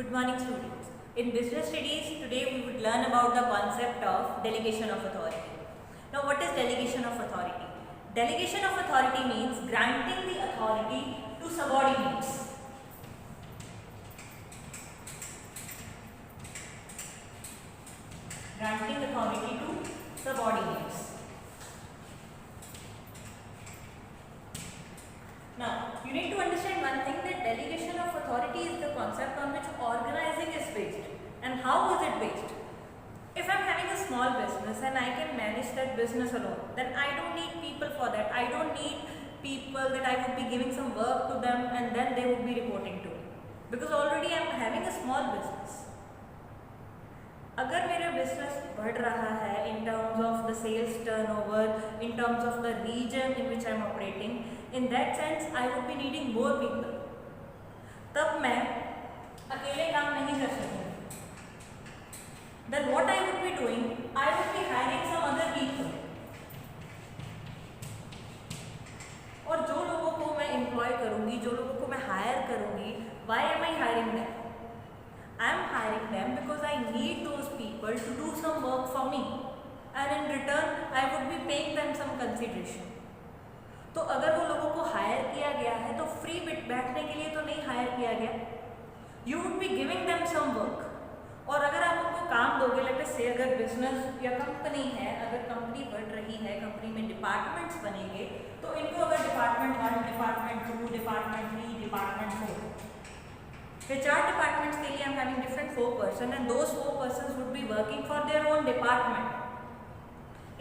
Good morning, students. In business studies, today we would learn about the concept of delegation of authority. Now, what is delegation of authority? Delegation of authority means granting the authority to subordinates. Granting authority to subordinates. Now, you need to understand one thing, that delegation of authority is the concept on which organizing is based. And how is it based? If I am having a small business and I can manage that business alone, then I don't need people for that. I don't need people that I would be giving some work to them and then they would be reporting to me. Because already I am having a small business. अगर मेरा business बढ़ रहा है in terms of the sales turnover, in terms of the region in which I am operating, in that sense I would be needing more people. तब मैं अकेले काम नहीं कर सकूँगी. Then what I would be doing, I would be hiring some other people. और जो लोगों को मैं employ करूँगी, जो लोगों को मैं hire करूँगी, why am I hiring them? I am hiring them because I need those people to do some work for me, and in return I would be paying them some consideration. तो अगर वो लोगों को higher किया गया है तो free बैठने के लिए तो नहीं हायर किया गया. You would be giving them some work. और अगर आप उनको काम दोगे, लेट अस से अगर बिजनेस या कंपनी है, अगर कंपनी बढ़ रही है, कंपनी में डिपार्टमेंट्स बनेंगे, तो इनको अगर department 1, department 2, department 3, department 4, the 4 departments के लिए I'm having different 4 persons, and those 4 persons would be working for their own department.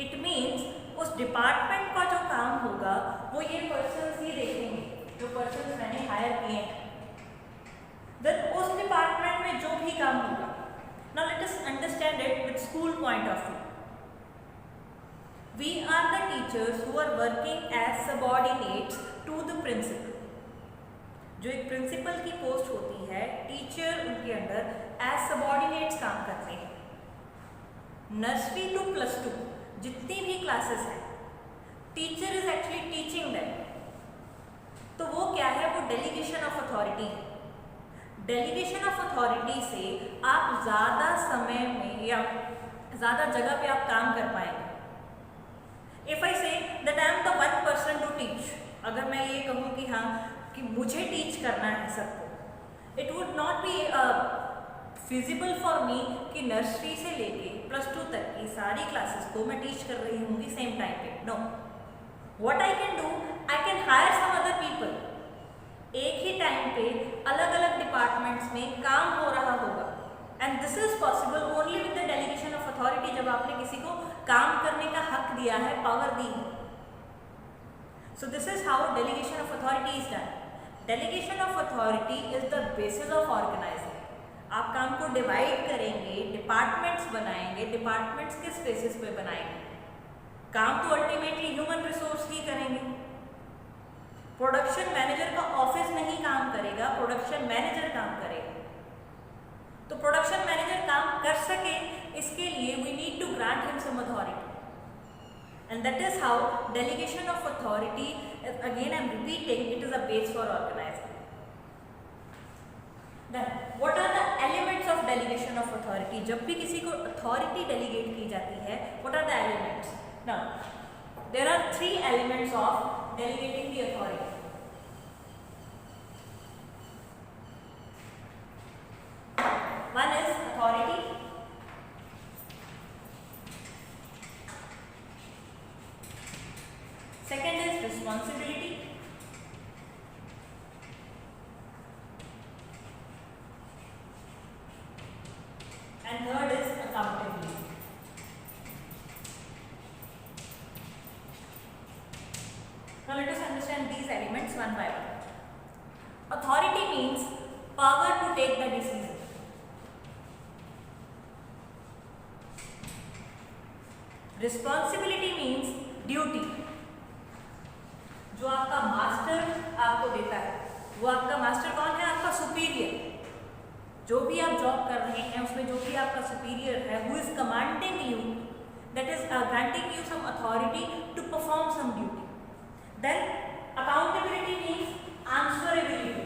It means उस डिपार्टमेंट का जो काम होगा वो ये पर्सन्स ही देखेंगे, जो पर्सन्स मैंने हायर किए हैं. देन उस डिपार्टमेंट में जो भी काम होगा. Now let us understand it with school point of view. We are the teachers who are working as subordinates to the principal. जो एक प्रिंसिपल की पोस्ट होती है, टीचर उनके अंडर एज सबॉर्डिनेट्स काम करते हैं. नर्सरी टू +2 जितनी भी क्लासेस हैं, teacher is actually teaching them. तो वो क्या है, वो डेलीगेशन ऑफ अथॉरिटी है. डेलीगेशन ऑफ अथॉरिटी से आप ज़्यादा समय में या ज़्यादा जगह पे आप काम कर पाएंगे. If I say that I am the one person to teach, अगर मैं ये कहूँ कि हाँ कि मुझे टीच करना है सबको, it would not be feasible for me कि नर्सरी से लेके +2 तक की सारी क्लासेस को मैं टीच कर रही हूँ सेम टाइम पे. No, what I can do, I can hire some other people. एक ही टाइम पे अलग अलग डिपार्टमेंट्स में काम हो रहा होगा, and this is possible only with the delegation of authority. जब आपने किसी को काम करने का हक दिया है, पावर दी है. So this is how delegation of authority is done. Delegation of authority is the basis of organizing. आप काम को डिवाइड करेंगे, डिपार्टमेंट्स बनाएंगे, डिपार्टमेंट्स किस बेसिस पे बनाएंगे. काम तो अल्टीमेटली ह्यूमन रिसोर्स ही करेंगे. प्रोडक्शन मैनेजर का ऑफिस नहीं काम करेगा, प्रोडक्शन मैनेजर काम करेगा. तो प्रोडक्शन मैनेजर काम कर सके, इसके लिए we need to grant him some authority. And that is how delegation of authority, again I am repeating, it is a base for organizing. Then what are the elements of delegation of authority? जब भी किसी को authority delegate की जाती है, what are the elements? Now there are 3 elements of delegating the authority. One is authority. Second is responsibility. And third is accountability. Now let us understand these elements one by one. Authority means power to take the decision. Responsibility means duty. जो आपका master आपको देता है, वो आपका master कौन है, आपका सुपीरियर. जो भी आप जॉब कर रहे हैं उसमें जो भी आपका सुपीरियर है, who is commanding you, that is granting you some authority to perform some duty. Then accountability means answerability.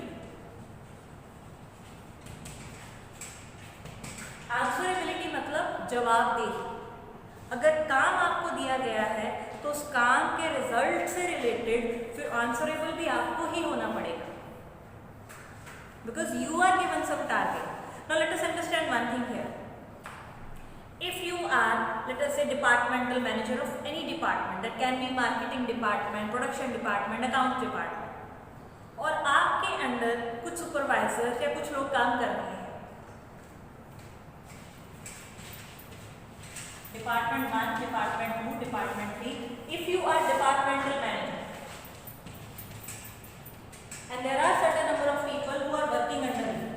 जवाबदेही। अगर काम आपको दिया गया है तो उस काम के रिजल्ट से रिलेटेड फिर आंसरेबल भी आपको ही होना पड़ेगा, because you are given some target. Now let us understand one thing here. If you are, let us say, departmental manager of any department, that can be marketing department, production department, account department, और आपके under कुछ supervisor या कुछ लोग काम कर रहे हैं, department 1, department 2, department 3, if you are departmental manager and there are certain number of people who are working under you,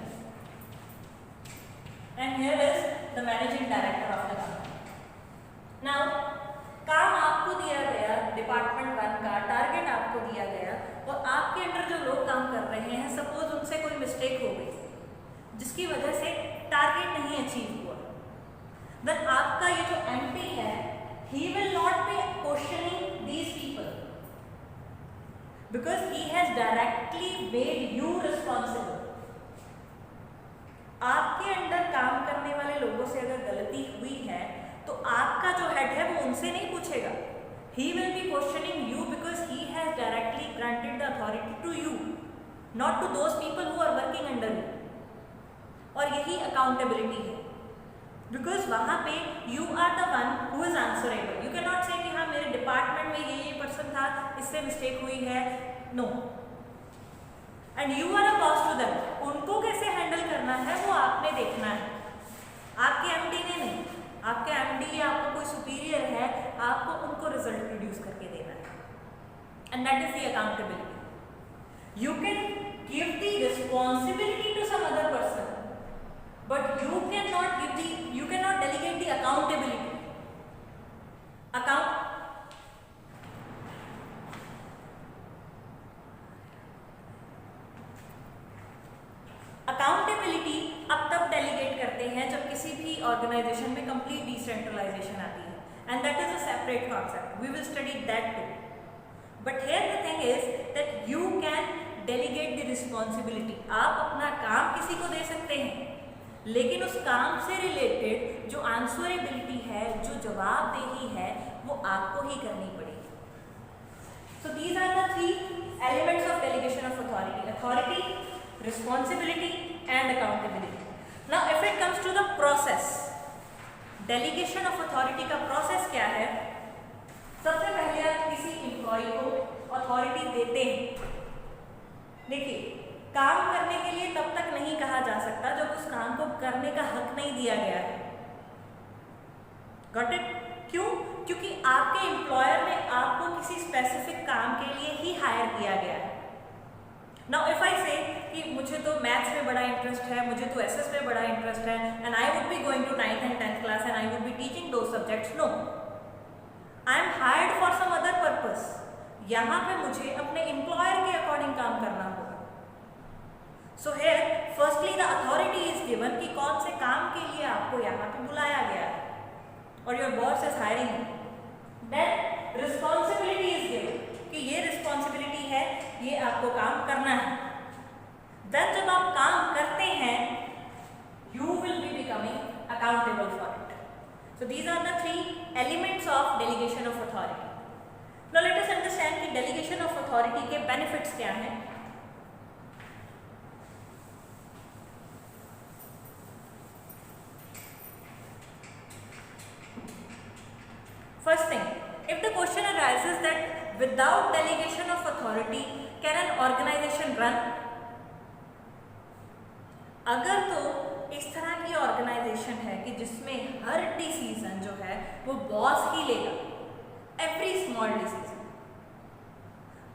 and here is the managing director of the company. Now, काम आपको दिया गया डिपार्टमेंट 1 का, target आपको दिया गया और आपके अंडर जो लोग काम कर रहे हैं, सपोज उनसे कोई मिस्टेक हो गई जिसकी वजह से टारगेट नहीं अचीव हुआ, देन आपका ये जो एमडी है, he will not be questioning these people because he has directly made you responsible. आपके अंडर काम करने वाले लोगों से अगर गलती हुई है तो आपका जो हेड है वो उनसे नहीं पूछेगा, he will be questioning you because he has directly granted the authority to you, not to those people who are working under you. और यही अकाउंटेबिलिटी है, बिकॉज वहाँ पे you are the one who is answerable. You can not say कि हाँ मेरे department में ये पर्सन था, इससे मिस्टेक हुई है, no, and you are a boss to them. उनको कैसे हैंडल करना है वो आपने देखना है, आपके एमडी ने नहीं। आपके एमडी या आपको कोई सुपीरियर है, आपको उनको रिजल्ट प्रोड्यूस करके देना है, and that is the accountability. You can give the responsibility to some other person, but you cannot delegate the accountability. Accountability अब तब डेलीगेट करते हैं जब किसी भी ऑर्गेनाइजेशन में कंप्लीट डिसेंट्रलाइजेशन आती है, and that is a separate concept, we will study that too. But here the thing is that you can delegate the responsibility. आप अपना काम किसी को दे सकते हैं, लेकिन उस काम से रिलेटेड जो आंसरेबिलिटी है, जो जवाबदेही है, वो आपको ही करनी पड़ेगी। So these are the 3 elements of delegation of authority: authority, responsibility and accountability. Now if it comes to the process, delegation of authority का प्रोसेस क्या है? सबसे पहले आप किसी एम्प्लॉय को अथॉरिटी देते हैं। देखिए, काम करने के लिए तब तक नहीं कहा जा सकता जब उस काम को करने का हक नहीं दिया गया है। Got it? क्यों? क्योंकि आपके एम्प्लॉयर ने आपको किसी स्पेसिफिक काम के लिए ही हायर किया गया है। नाउ इफ आई से कि मुझे तो मैथ्स में बड़ा इंटरेस्ट है, मुझे तो एसएस में बड़ा इंटरेस्ट है, and I would be going to 9th and 10th class and I would be teaching those subjects. No, I am hired for some other purpose. यहाँ पे मुझे अपने एम्प्लॉयर के अकॉर्डिंग काम करना होगा। So here, firstly the authority is given कि कौन से काम के लिए आपको यहाँ पे बुलाया गया है, और your boss is hiring you. Then responsibility is given कि ये responsibility है, ये आपको काम करना है। Then जब आप काम करते हैं, you will be becoming accountable for it. So these are the 3 elements of delegation of authority. Now let us understand कि delegation of authority के benefits क्या हैं। First thing, if the question arises that without delegation of authority can an organization run? अगर तो इस तरह की organisation है कि जिसमें हर डिसीजन जो है वो बॉस ही लेगा, एवरी स्मॉल डिसीजन,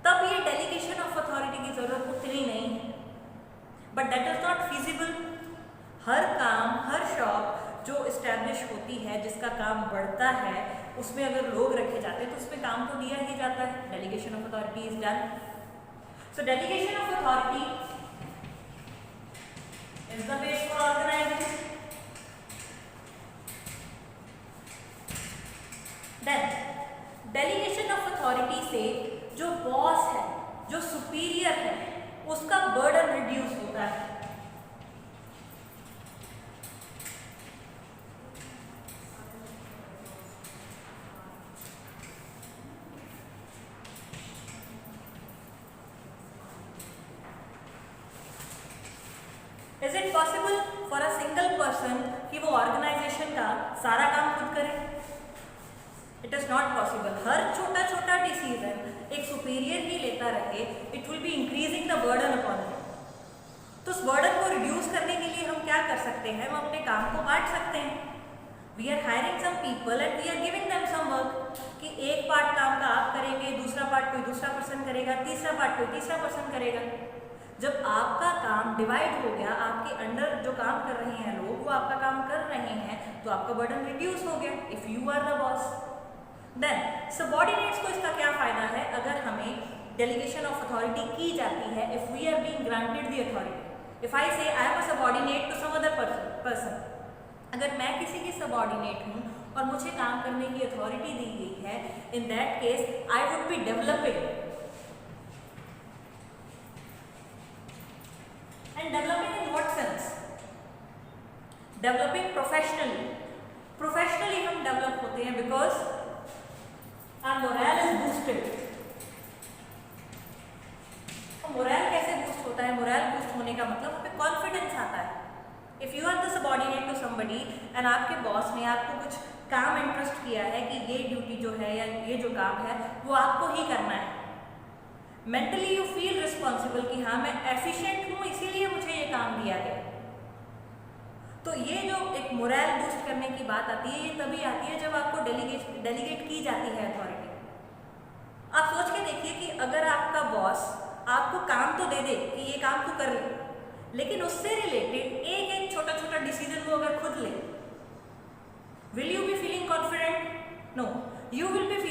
तब ये डेलीगेशन ऑफ अथॉरिटी की जरूरत उतनी नहीं है। But that is not feasible. हर काम, हर शॉप जो इस्टेब्लिश होती है, जिसका काम बढ़ता है, उसमें अगर लोग रखे जाते हैं तो उसमें काम तो दिया ही जाता है। Delegation of authority is done. So delegation of authority is the base for organisation. Then delegation of authority से जो बॉस है, जो सुपीरियर है, उसका बर्डन रिड्यूस होता है। It possible for a single person कि वो ऑर्गेनाइजेशन का सारा काम खुद करे? It is not possible. हर छोटा छोटा डिसीजन एक सुपीरियर ही लेता रहे, it will be increasing the burden upon him. तो उस बर्डन को रिड्यूस करने के लिए हम क्या कर सकते हैं? हम अपने काम को बांट सकते हैं। We are hiring some people and we are giving them some work कि एक पार्ट काम का आप करेंगे, दूसरा पार्ट कोई दूसरा पर्सन करेगा, तीसरा पार्ट कोई तीसरा पर्सन करेगा। जब आपका काम डिवाइड हो गया, आपके अंडर जो काम कर रहे हैं लोग वो आपका काम कर रहे हैं, तो आपका बर्डन रिड्यूस हो गया if you are the boss. Then subordinates को इसका क्या फायदा है? अगर हमें डेलीगेशन ऑफ अथॉरिटी की जाती है, if we are being granted the authority, if I say I am a subordinate to some other person, अगर मैं किसी की सबऑर्डिनेट हूँ और मुझे काम करने की अथॉरिटी दी गई है, in that case I would B developing and developing in what sense? Developing professionally. Professionally हम डेवलप होते हैं because our morale is boosted। Moral कैसे बूस्ट होता है? मोरल बूस्ट होने का मतलब हमें कॉन्फिडेंस आता है। If you are the subordinate to somebody and आपके बॉस ने आपको कुछ काम इंटरेस्ट किया है कि ये ड्यूटी जो है या ये जो काम है वो आपको ही करना है, मेंटली यू फील रिस्पॉन्सिबल कि हाँ मैं एफिशिएंट हूँ इसीलिए मुझे ये काम दिया गया। तो ये जो एक मोरल बूस्ट करने की बात आती है, ये तभी आती है जब आपको डेलीगेट की जाती है अथॉरिटी। आप सोच के देखिए कि अगर आपका बॉस आपको काम तो दे दे कि ये काम तो कर ले, लेकिन उससे रिलेटेड एक एक छोटा छोटा डिसीजन वो अगर खुद ले, will you be feeling confident? No, you will B